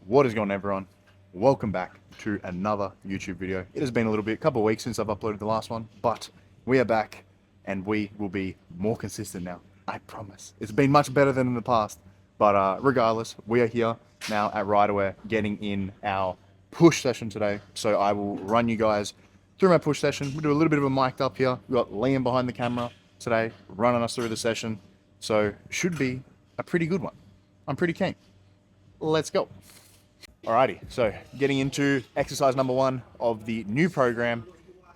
What is going on, everyone? Welcome back to another YouTube video. It has been a couple of weeks since I've uploaded the last one, but we are back and we will be more consistent now. I promise. It's been much better than in the past, but regardless, we are here now at Riderwear getting in our push session today. So I will run you guys through my push session. We'll do a little bit of a mic'd up here. We've got Liam behind the camera today running us through the session. So should be a pretty good one. I'm pretty keen. Let's go. Alrighty, so getting into exercise number one of the new program.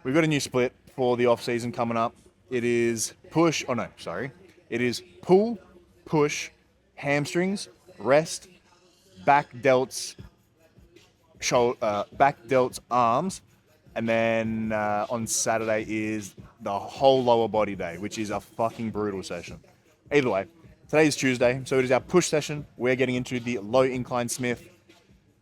We've got a new split for the off season coming up. It is it is pull, push, hamstrings, rest, back delts, arms, and then on Saturday is the whole lower body day, which is a fucking brutal session. Either way, today is Tuesday, so it is our push session. We're getting into the low incline Smith.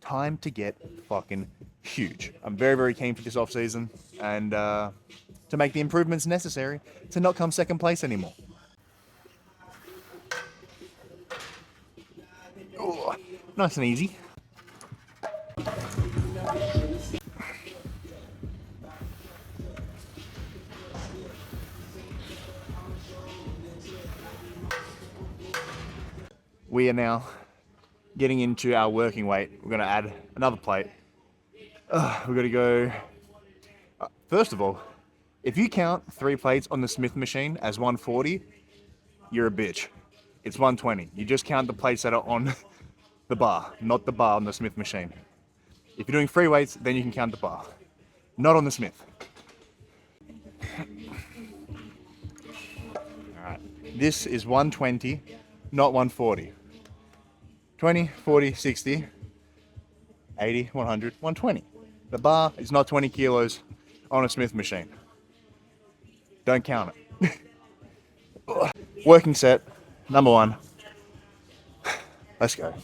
Time to get fucking huge. I'm very, very keen for this off season and to make the improvements necessary to not come second place anymore. Ooh, nice and easy. We are now getting into our working weight. We're going to add another plate. We're going to go... first of all, if you count 3 plates on the Smith machine as 140, you're a bitch. It's 120. You just count the plates that are on the bar, not the bar on the Smith machine. If you're doing free weights, then you can count the bar. Not on the Smith. Alright. This is 120, not 140. 20, 40, 60, 80, 100, 120. The bar is not 20 kilos on a Smith machine. Don't count it. Working set, number one. Let's go.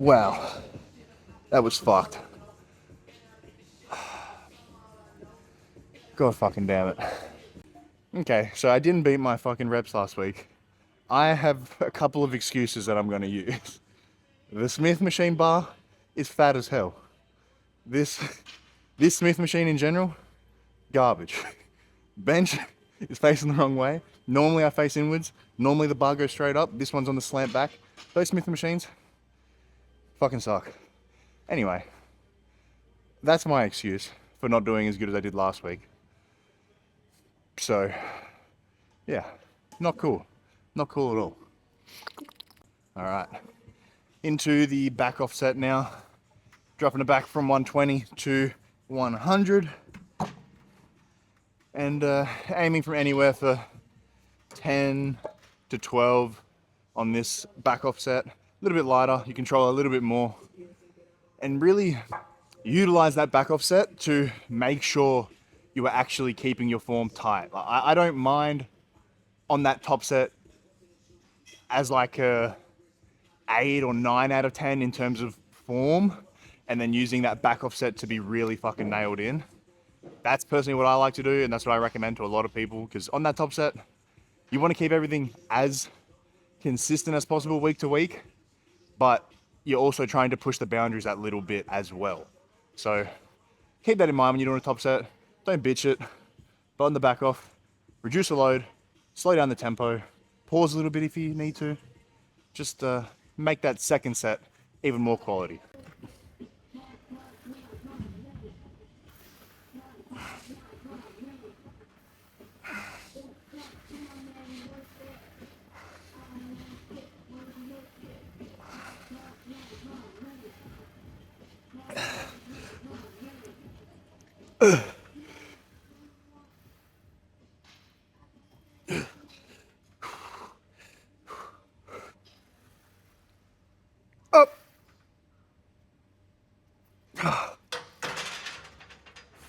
Wow, that was fucked. God fucking damn it. Okay, so I didn't beat my fucking reps last week. I have a couple of excuses that I'm going to use. The Smith machine bar is fat as hell. This Smith machine in general, garbage. Bench is facing the wrong way. Normally I face inwards. Normally the bar goes straight up. This one's on the slant back. Those Smith machines fucking suck. Anyway, that's my excuse for not doing as good as I did last week. So, yeah, not cool. Not cool at all. All right, into the back offset now. Dropping it back from 120 to 100. And aiming from anywhere for 10 to 12 on this back offset. A little bit lighter, you control a little bit more. And really utilize that back offset to make sure you are actually keeping your form tight. I don't mind on that top set as like a 8 or 9 out of 10 in terms of form, and then using that back offset to be really fucking nailed in. That's personally what I like to do, and that's what I recommend to a lot of people, because on that top set, you want to keep everything as consistent as possible week to week, but you're also trying to push the boundaries that little bit as well. So keep that in mind when you're doing a top set. Don't bitch it, but on the back off, reduce the load, slow down the tempo, pause a little bit if you need to. Just make that second set even more quality. Up.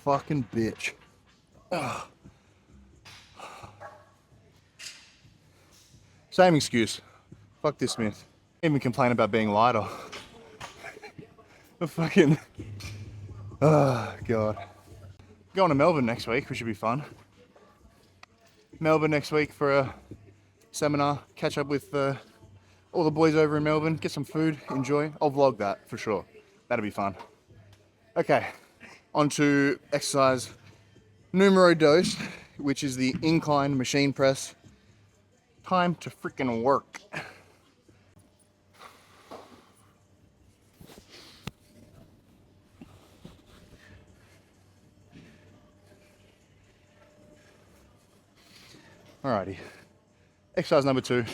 Fucking bitch. Same excuse. Fuck this Smith. Even complain about being lighter. Fucking. Oh, God. Going to Melbourne next week, which should be fun. Melbourne next week for a seminar. Catch up with all the boys over in Melbourne. Get some food, enjoy. I'll vlog that for sure. That'll be fun. Okay, on to exercise numero dos, which is the incline machine press. Time to freaking work. Alrighty, exercise number 2,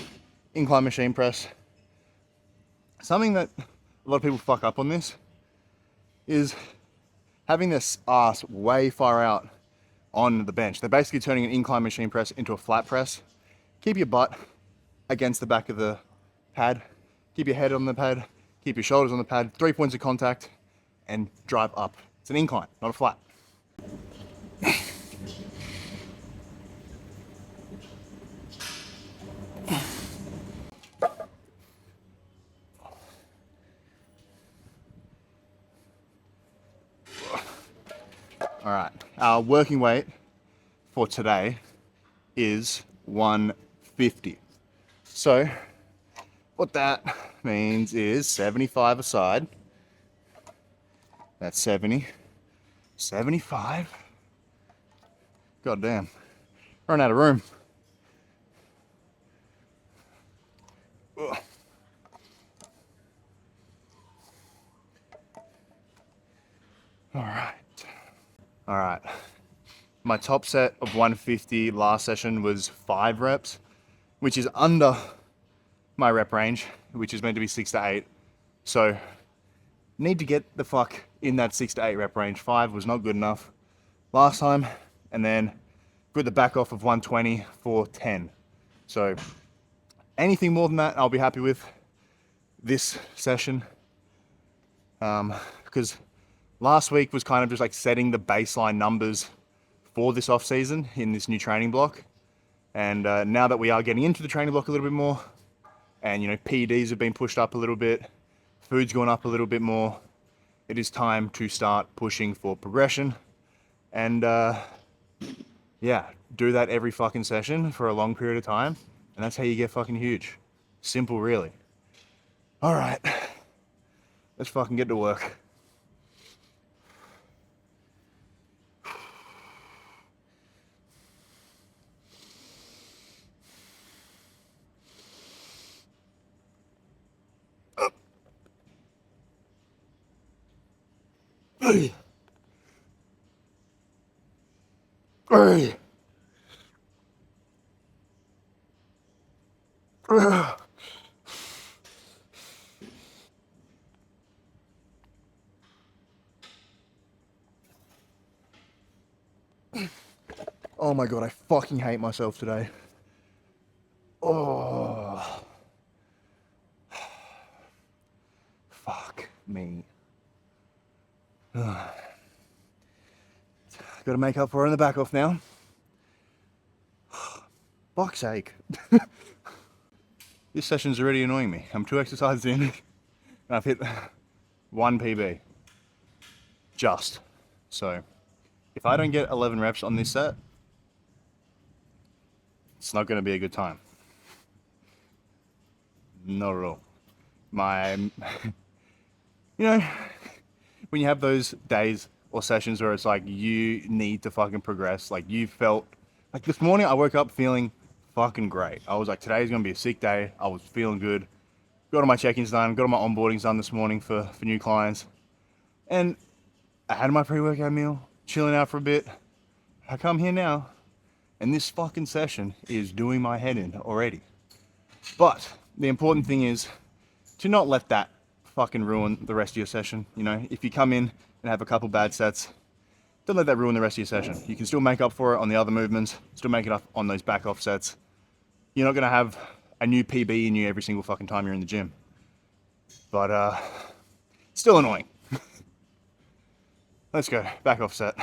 incline machine press. Something that a lot of people fuck up on this is having this ass way far out on the bench. They're basically turning an incline machine press into a flat press. Keep your butt against the back of the pad, keep your head on the pad, keep your shoulders on the pad, 3 points of contact, and drive up. It's an incline, not a flat. All right, our working weight for today is 150. So what that means is 75 aside. That's 70, 75. God damn, run out of room. Ugh. All right. My top set of 150 last session was 5 reps, which is under my rep range, which is meant to be 6 to 8. So need to get the fuck in that 6 to 8 rep range. 5 was not good enough last time, and then got the back off of 120 for 10. So anything more than that, I'll be happy with this session, because last week was kind of just like setting the baseline numbers for this off season in this new training block. And now that we are getting into the training block a little bit more, and you know, PEDs have been pushed up a little bit, food's gone up a little bit more, it is time to start pushing for progression. And yeah, do that every fucking session for a long period of time, and that's how you get fucking huge. Simple, really. All right, let's fucking get to work. Hey. Hey. Oh my God, I fucking hate myself today. Oh. Fuck me. Got to make up for it in the back off now. Fuck's sake. This session's already annoying me. I'm 2 exercises in, and I've hit 1 PB. Just. So, if I don't get 11 reps on this set, it's not going to be a good time. Not at all. You know, when you have those days or sessions where it's like you need to fucking progress, like you felt, like this morning I woke up feeling fucking great. I was like, today's gonna be a sick day. I was feeling good. Got all my check-ins done, got all my onboardings done this morning for new clients. And I had my pre-workout meal, chilling out for a bit. I come here now, and this fucking session is doing my head in already. But the important thing is to not let that fucking ruin the rest of your session. You know, if you come in and have a couple bad sets, don't let that ruin the rest of your session. You can still make up for it on the other movements, still make it up on those back offsets. You're not gonna have a new PB in you every single fucking time you're in the gym. But still annoying. Let's go, back offset.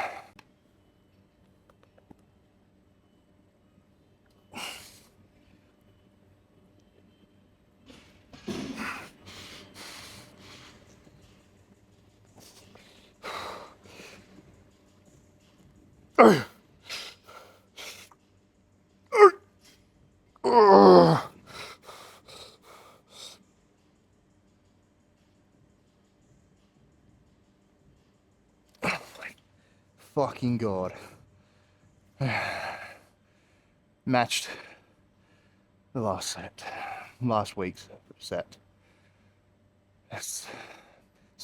Fucking God. Matched the last week's set. It's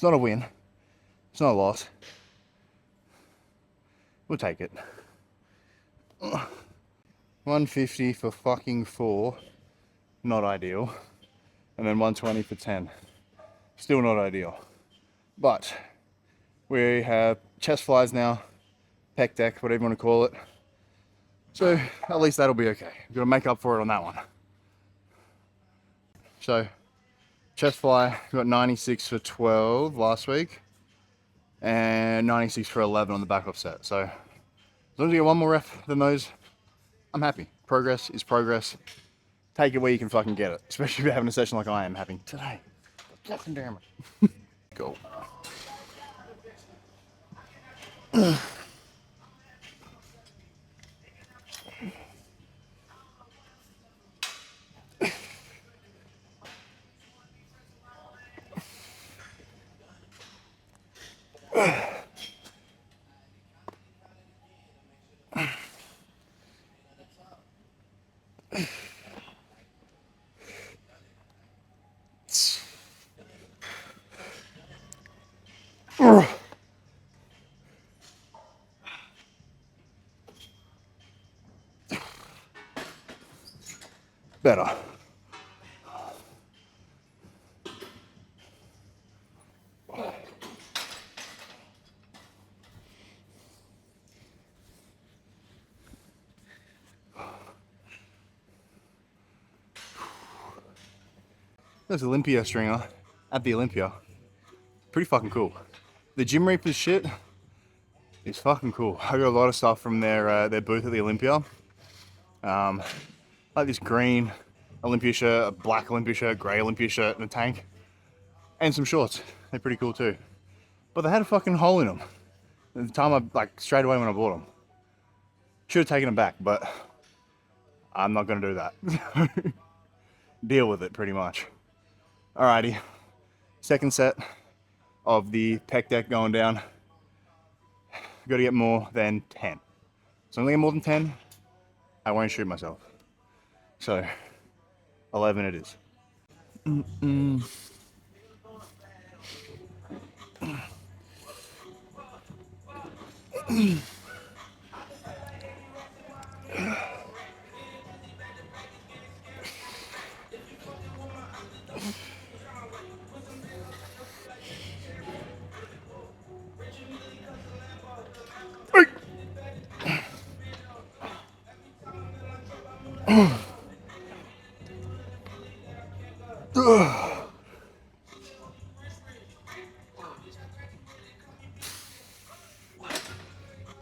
not a win. It's not a loss. We'll take it. 150 for fucking 4. Not ideal. And then 120 for 10. Still not ideal. But we have chest flies now. Pec deck, whatever you want to call it. So at least that'll be okay. We've got to make up for it on that one. So chest fly, we got 96 for 12 last week. And 96 for 11 on the back offset. So as long as you get one more rep than those, I'm happy. Progress is progress. Take it where you can fucking get it. Especially if you're having a session like I am having today. Fucking damn it. Go. Better. There's Olympia stringer at the Olympia. Pretty fucking cool. The Gym Reapers shit is fucking cool. I got a lot of stuff from their booth at the Olympia. Like this green Olympia shirt, a black Olympia shirt, grey Olympia shirt, and a tank. And some shorts. They're pretty cool too. But they had a fucking hole in them. At the time, like straight away when I bought them. Should have taken them back, but I'm not gonna do that. Deal with it, pretty much. Alrighty. Second set of the pec deck going down. Got to get more than 10. So I'm gonna get more than 10. I won't shoot myself. So 11 it is.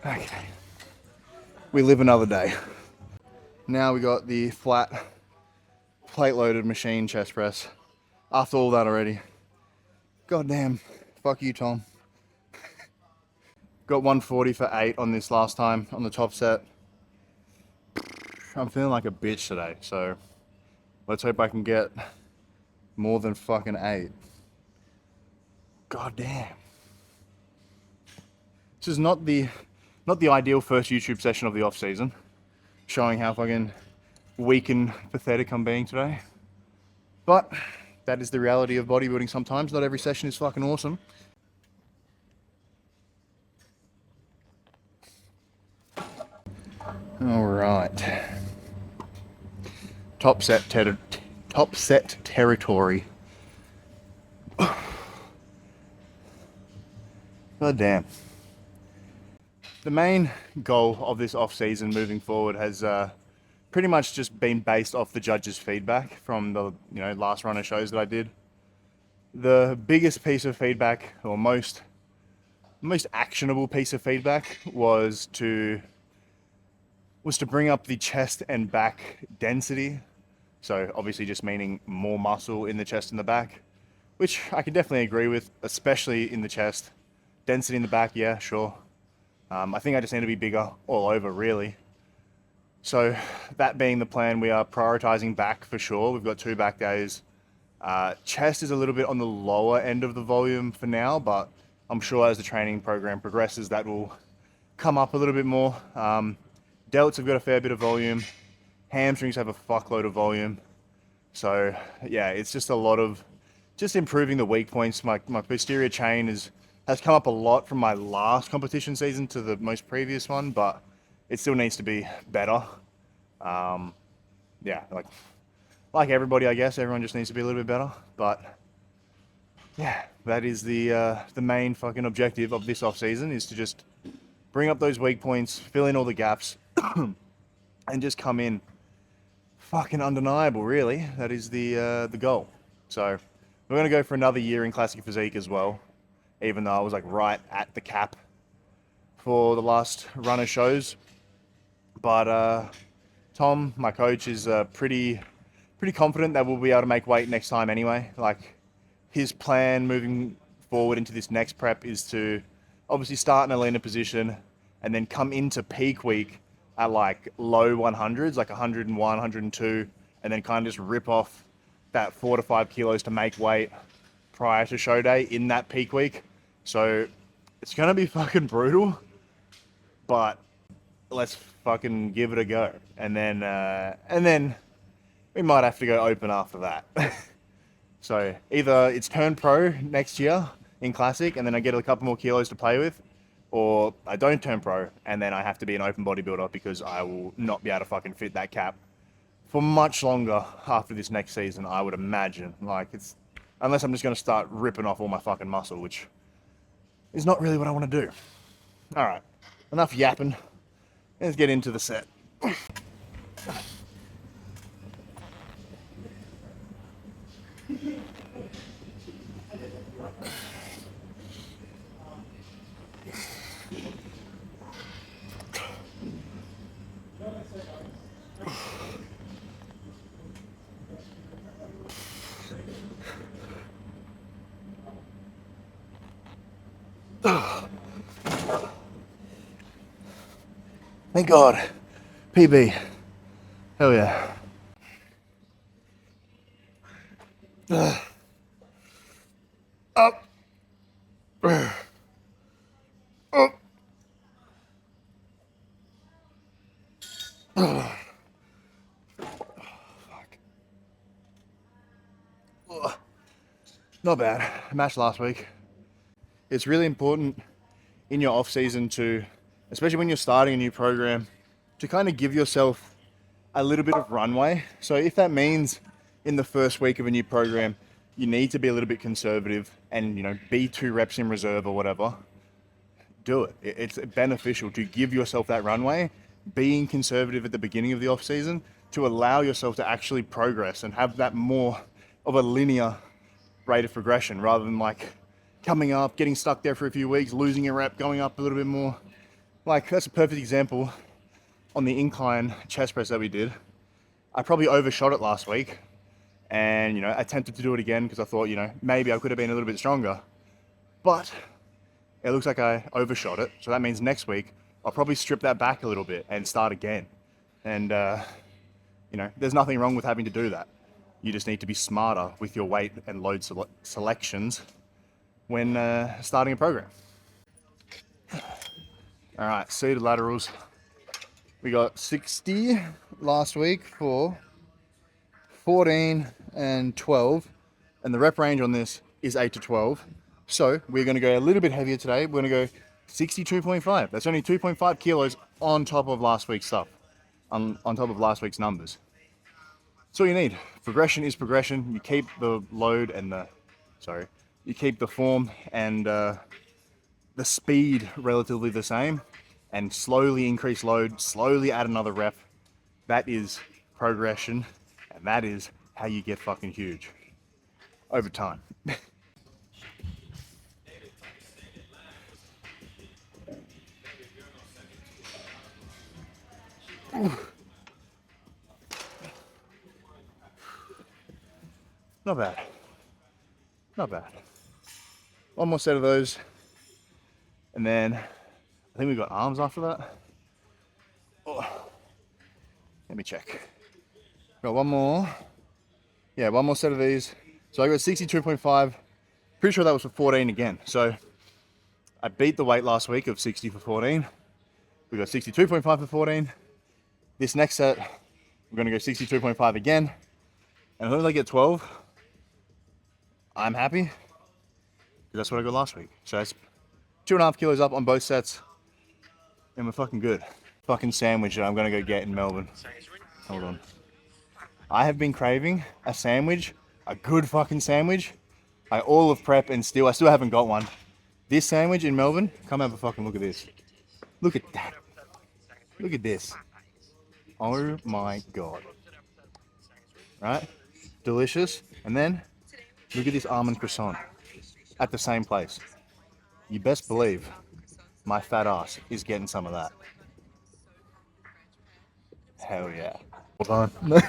Okay, we live another day. Now we got the flat plate loaded machine chest press. After all that already. Goddamn, fuck you, Tom. Got 140 for 8 on this last time on the top set. I'm feeling like a bitch today, so let's hope I can get more than fucking 8. God damn. This is not the ideal first YouTube session of the off season, showing how fucking weak and pathetic I'm being today. But that is the reality of bodybuilding sometimes. Not every session is fucking awesome. All right. Top set territory. God damn. the main goal of this off season moving forward has pretty much just been based off the judges' feedback from the last run of shows that I did. The biggest piece of feedback, or most actionable piece of feedback, was to bring up the chest and back density. So obviously just meaning more muscle in the chest and the back, which I can definitely agree with, especially in the chest. Density in the back, yeah, sure. I think I just need to be bigger all over, really. So that being the plan, we are prioritizing back for sure. We've got 2 back days. Chest is a little bit on the lower end of the volume for now, but I'm sure as the training program progresses, that will come up a little bit more. Delts have got a fair bit of volume. Hamstrings have a fuckload of volume. So yeah, it's just a lot of just improving the weak points. My posterior chain has come up a lot from my last competition season to the most previous one, but it still needs to be better. Yeah, like everybody, I guess, everyone just needs to be a little bit better. But yeah, that is the main fucking objective of this off season, is to just bring up those weak points, fill in all the gaps, and just come in fucking undeniable, really. That is the goal. So we're going to go for another year in classic physique as well, even though I was right at the cap for the last run of shows. But Tom, my coach, is pretty confident that we'll be able to make weight next time anyway. His plan moving forward into this next prep is to obviously start in a leaner position and then come into peak week at low 100s, 101, 102, and then kind of just rip off that 4 to 5 kilos to make weight prior to show day in that peak week. So it's going to be fucking brutal, but let's fucking give it a go. And then we might have to go open after that. So either it's turn pro next year in classic and then I get a couple more kilos to play with, or I don't turn pro and then I have to be an open bodybuilder because I will not be able to fucking fit that cap for much longer after this next season, I would imagine. Unless I'm just going to start ripping off all my fucking muscle, which is not really what I want to do. All right, enough yapping. Let's get into the set. Thank God. PB. Hell yeah. Up. Up. Fuck. Not bad. Match last week. It's really important in your off season to, especially when you're starting a new program, to kind of give yourself a little bit of runway. So if that means in the first week of a new program, you need to be a little bit conservative and, be 2 reps in reserve or whatever, do it. It's beneficial to give yourself that runway, being conservative at the beginning of the off season to allow yourself to actually progress and have that more of a linear rate of progression rather than coming up, getting stuck there for a few weeks, losing a rep, going up a little bit more. That's a perfect example on the incline chest press that we did. I probably overshot it last week and, attempted to do it again because I thought, maybe I could have been a little bit stronger. But it looks like I overshot it. So that means next week I'll probably strip that back a little bit and start again. And, there's nothing wrong with having to do that. You just need to be smarter with your weight and load selections when starting a program. All right, seated laterals. We got 60 last week for 14 and 12, and the rep range on this is 8 to 12. So we're going to go a little bit heavier today. We're going to go 62.5. That's only 2.5 kilos on top of last week's stuff, on top of last week's numbers. That's all you need. Progression is progression. You keep the load and you keep the form and the speed relatively the same, and slowly increase load, slowly add another rep. That is progression, and that is how you get fucking huge over time. Not bad. Not bad. One more set of those. And then I think we've got arms after that. Oh, let me check. Got one more. Yeah, one more set of these. So I got 62.5. Pretty sure that was for 14 again. So I beat the weight last week of 60 for 14. We got 62.5 for 14. This next set, we're gonna go 62.5 again. And as long as I get 12, I'm happy. Because that's what I got last week. So that's 2.5 kilos up on both sets. And we're fucking good. Fucking sandwich that I'm gonna go get in Melbourne. Hold on. I have been craving a sandwich, a good fucking sandwich. All of prep and I still haven't got one. This sandwich in Melbourne, come have a fucking look at this. Look at that. Look at this. Oh my God. Right? Delicious. And then, look at this almond croissant at the same place. You best believe my fat ass is getting some of that. Hell yeah. Hold on.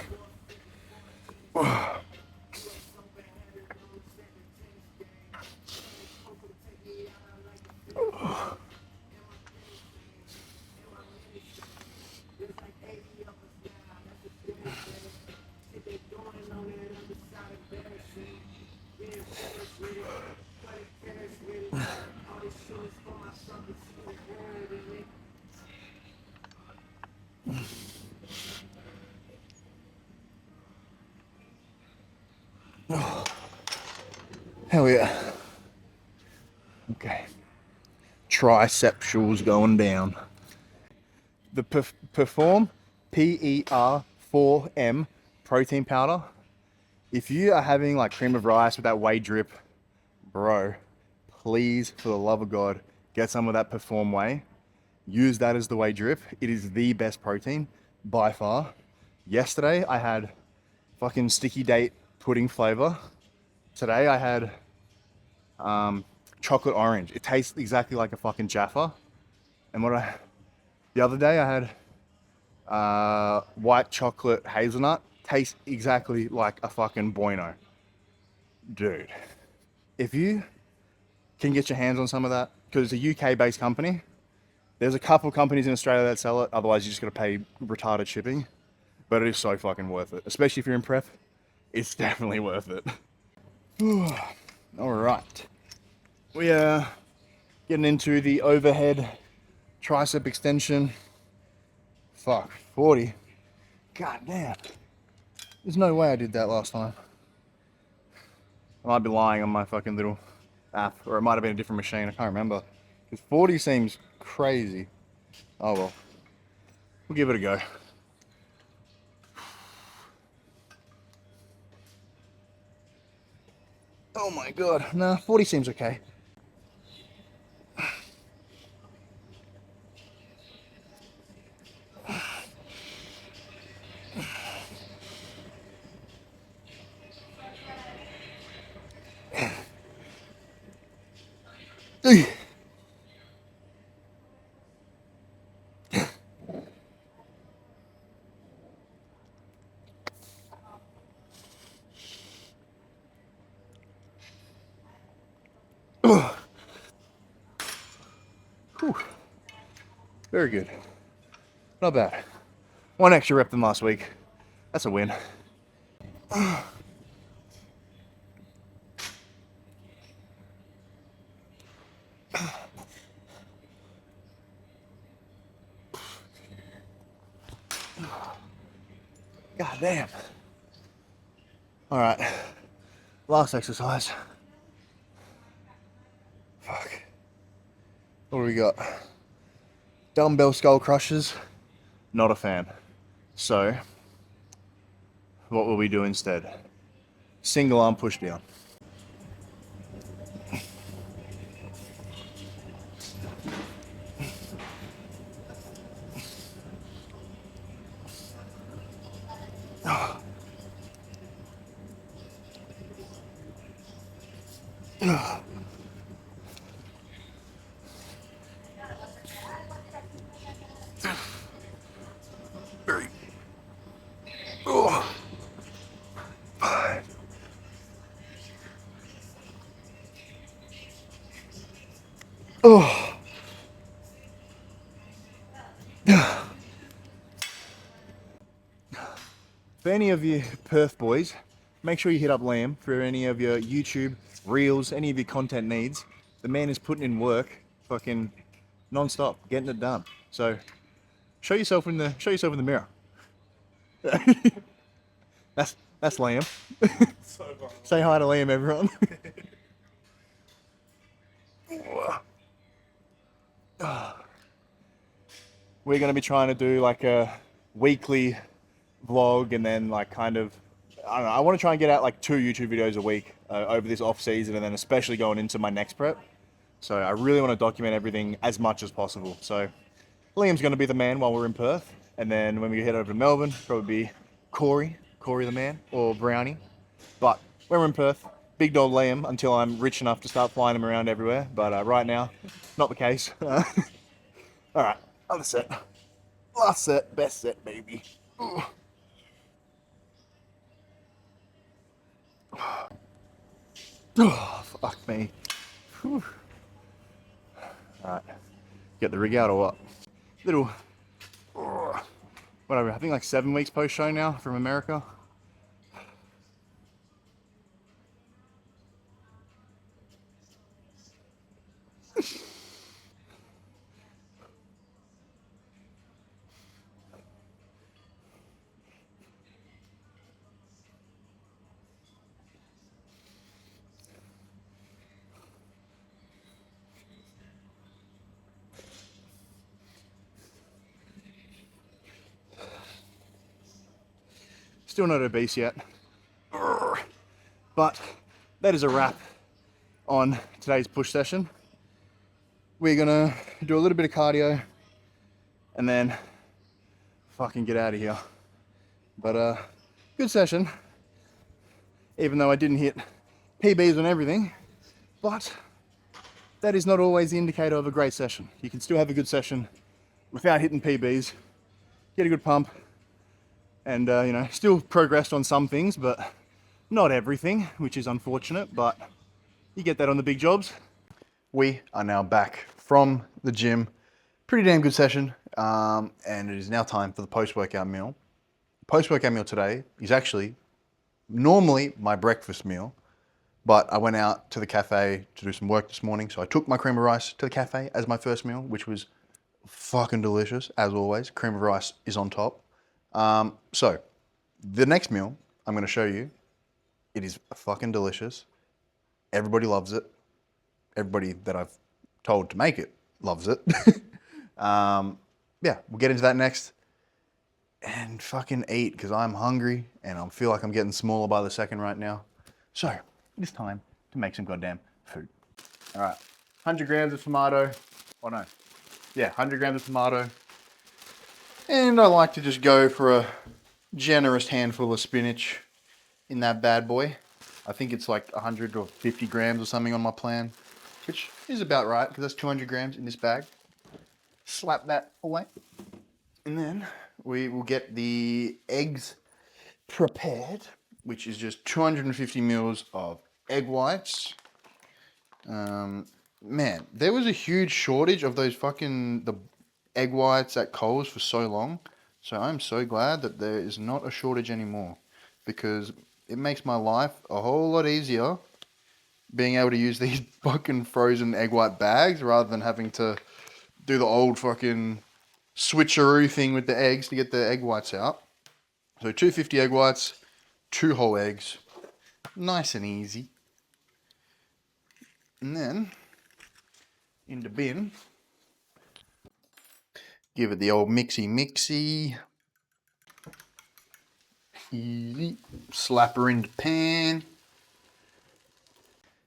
Hell yeah. Okay. Triceptuals going down. The Perform PER4M protein powder. If you are having like cream of rice with that whey drip, bro, please, for the love of God, get some of that Perform whey. Use that as the whey drip. It is the best protein by far. Yesterday I had fucking sticky date pudding flavor. Today I had chocolate orange. It tastes exactly like a fucking Jaffa. And the other day I had white chocolate hazelnut. Tastes exactly like a fucking Bueno. Dude, if you can get your hands on some of that, because it's a UK based company, there's a couple companies in Australia that sell it. Otherwise you just gotta pay retarded shipping. But it is so fucking worth it. Especially if you're in prep. It's definitely worth it. All right. We are getting into the overhead tricep extension. Fuck, 40. God damn. There's no way I did that last time. I might be lying on my fucking little app, or it might have been a different machine. I can't remember. Because 40 seems crazy. Oh well. We'll give it a go. Oh my God. Nah, 40 seems okay. Very good. Not bad. One extra rep than last week. That's a win. God damn. All right. Last exercise. Fuck. What do we got? Dumbbell skull crushers. Not a fan. So, what will we do instead? Single arm push down. Oh. For any of you Perth boys, make sure you hit up Liam for any of your YouTube reels, any of your content needs. The man is putting in work, fucking non-stop, getting it done. So show yourself in the mirror. that's Liam. Say hi to Liam, everyone. We're gonna be trying to do like a weekly vlog, and then like kind of, I don't know, I want to try and get out like 2 YouTube videos a week over this off season, and then especially going into my next prep. So I really want to document everything as much as possible. So Liam's going to be the man while we're in Perth, and then when we head over to Melbourne, probably be Corey the man, or Brownie. But when we're in Perth, big dog Liam until I'm rich enough to start flying him around everywhere. But right now, not the case. All right, other set. Last set, best set, baby. Ooh. Oh, fuck me. Whew. All right, get the rig out or what? Little, whatever, I think like 7 weeks post show now from America. Still not obese yet. But that is a wrap on today's push session. We're gonna do a little bit of cardio and then fucking get out of here. But good session, even though I didn't hit PBs on everything. But that is not always the indicator of a great session. You can still have a good session without hitting PBs, get a good pump, and you know, still progressed on some things, but not everything, which is unfortunate, but you get that on the big jobs. We are now back from the gym. Pretty damn good session, and it is now time for the post-workout meal. Post-workout meal today is actually normally my breakfast meal, but I went out to the cafe to do some work this morning, so I took my cream of rice to the cafe as my first meal, which was fucking delicious, as always. Cream of rice is on top. So the next meal I'm going to show you, it is fucking delicious. Everybody loves it. Everybody that I've told to make it loves it. Yeah, we'll get into that next and fucking eat, because I'm hungry and I feel like I'm getting smaller by the second right now. So it is time to make some goddamn food. All right, 100 grams of tomato. Oh no, yeah, 100 grams of tomato. And I like to just go for a generous handful of spinach in that bad boy. I think it's like 150 grams or something on my plan, which is about right, because that's 200 grams in this bag. Slap that away. And then we will get the eggs prepared, which is just 250 mils of egg whites. Man, there was a huge shortage of those the egg whites at Coles for so long. So I'm so glad that there is not a shortage anymore, because it makes my life a whole lot easier being able to use these fucking frozen egg white bags rather than having to do the old fucking switcheroo thing with the eggs to get the egg whites out. So 250 egg whites, 2 whole eggs, nice and easy. And then in the bin, give it the old mixy. Easy. Slap her in the pan.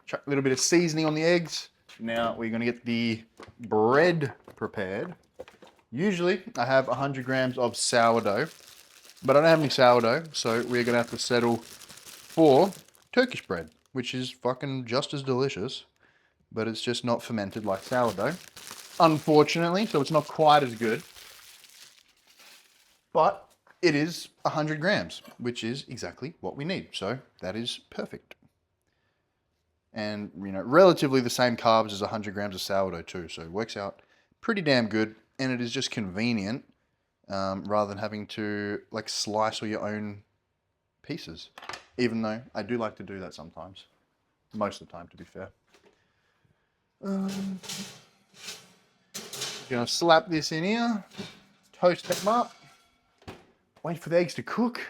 Chuck a little bit of seasoning on the eggs. Now we're going to get the bread prepared. Usually I have 100 grams of sourdough. But I don't have any sourdough, so we're going to have to settle for Turkish bread, which is fucking just as delicious, but it's just not fermented like sourdough, unfortunately, so it's not quite as good. But it is 100 grams, which is exactly what we need, so that is perfect. And, you know, relatively the same carbs as 100 grams of sourdough too, so it works out pretty damn good, and it is just convenient rather than having to like slice all your own pieces, even though I do like to do that sometimes, most of the time to be fair. Gonna slap this in here, toast them up, wait for the eggs to cook,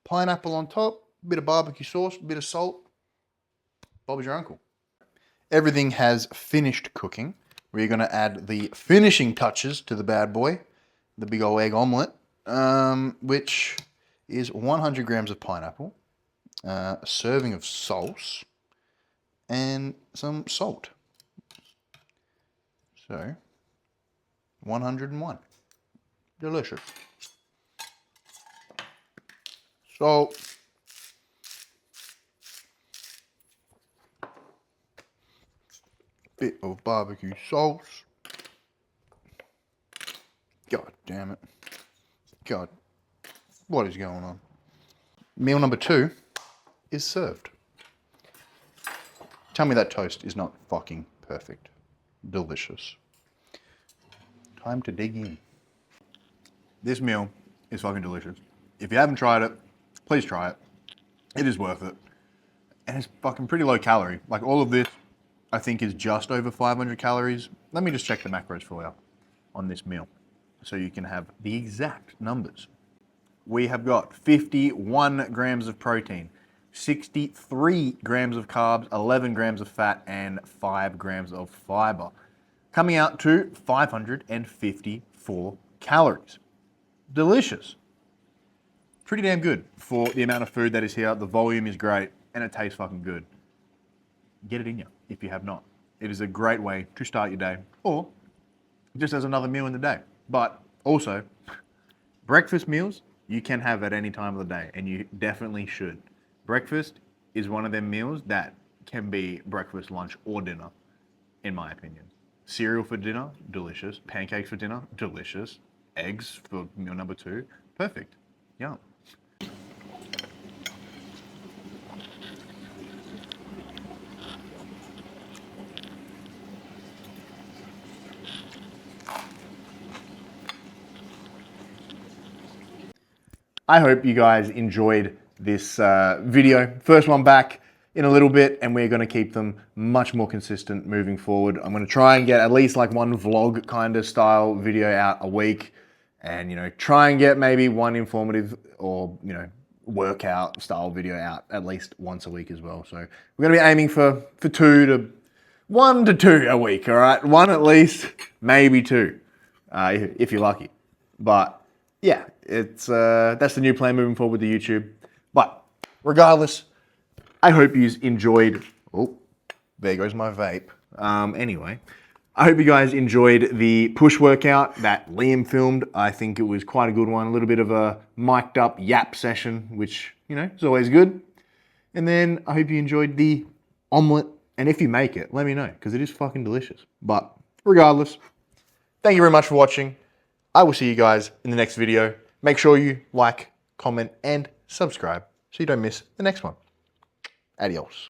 pineapple on top, bit of barbecue sauce, bit of salt. Bob's your uncle. Everything has finished cooking. We're going to add the finishing touches to the bad boy, the big old egg omelette, which is 100 grams of pineapple, a serving of sauce, and some salt. So, 101. Delicious. Salt. Bit of barbecue sauce. God damn it. God. What is going on? Meal number 2 is served. Tell me that toast is not fucking perfect. Delicious. Time to dig in. This meal is fucking delicious. If you haven't tried it, please try it. It is worth it. And it's fucking pretty low calorie. Like all of this, I think is just over 500 calories. Let me just check the macros for you on this meal so you can have the exact numbers. We have got 51 grams of protein, 63 grams of carbs, 11 grams of fat, and 5 grams of fiber, coming out to 554 calories. Delicious. Pretty damn good for the amount of food that is here. The volume is great and it tastes fucking good. Get it in you if you have not. It is a great way to start your day or just as another meal in the day. But also, breakfast meals you can have at any time of the day and you definitely should. Breakfast is one of them meals that can be breakfast, lunch, or dinner, in my opinion. Cereal for dinner, delicious. Pancakes for dinner, delicious. Eggs for meal number 2, perfect. Yum. I hope you guys enjoyed this video. First one back in a little bit, and we're gonna keep them much more consistent moving forward. I'm gonna try and get at least like one vlog kind of style video out a week, and you know, try and get maybe one informative or you know, workout style video out at least once a week as well. So we're gonna be aiming for 1 to 2 a week, all right? 1 at least, maybe 2, if you're lucky. But yeah, it's that's the new plan moving forward with the YouTube. But regardless, I hope you enjoyed. Oh, there goes my vape. Anyway, I hope you guys enjoyed the push workout that Liam filmed. I think it was quite a good one. A little bit of a mic'd up yap session, which, you know, is always good. And then I hope you enjoyed the omelet. And if you make it, let me know, because it is fucking delicious. But regardless, thank you very much for watching. I will see you guys in the next video. Make sure you like, comment, and subscribe so you don't miss the next one. Adios.